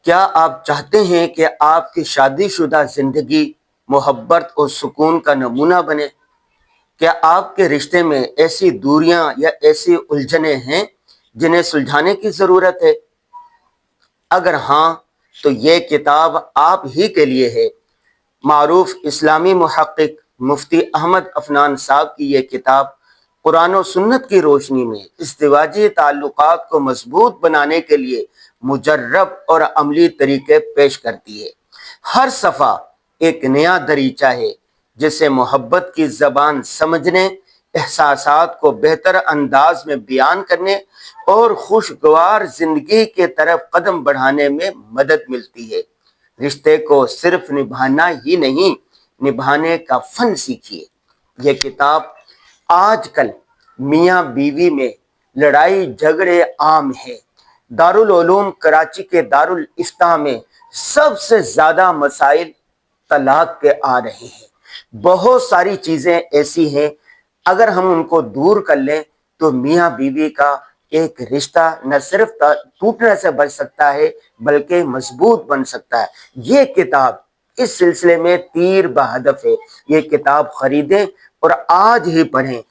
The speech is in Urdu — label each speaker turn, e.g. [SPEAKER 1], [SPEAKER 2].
[SPEAKER 1] کیا آپ چاہتے ہیں کہ آپ کی شادی شدہ زندگی محبت اور سکون کا نمونہ بنے؟ کیا آپ کے رشتے میں ایسی دوریاں یا ایسی الجھنیں ہیں جنہیں سلجھانے کی ضرورت ہے؟ اگر ہاں تو یہ کتاب آپ ہی کے لیے ہے۔ معروف اسلامی محقق مفتی احمد عفنان صاحب کی یہ کتاب قرآن و سنت کی روشنی میں ازدواجی تعلقات کو مضبوط بنانے کے لیے مجرب اور عملی طریقے پیش کرتی ہے۔ ہر صفحہ ایک نیا دریچہ ہے جسے محبت کی زبان سمجھنے، احساسات کو بہتر انداز میں بیان کرنے اور خوشگوار زندگی کی طرف قدم بڑھانے میں مدد ملتی ہے۔ رشتے کو صرف نبھانا ہی نہیں، نبھانے کا فن سیکھیے۔ یہ کتاب آج کل میاں بیوی میں لڑائی جھگڑے عام ہے۔ دارالعلوم کراچی کے دارالافتاء میں سب سے زیادہ مسائل طلاق کے آ رہے ہیں۔ بہت ساری چیزیں ایسی ہیں اگر ہم ان کو دور کر لیں تو میاں بیوی کا ایک رشتہ نہ صرف ٹوٹنے سے بچ سکتا ہے بلکہ مضبوط بن سکتا ہے۔ یہ کتاب اس سلسلے میں تیر بہدف ہے۔ یہ کتاب خریدیں اور آج ہی پڑھیں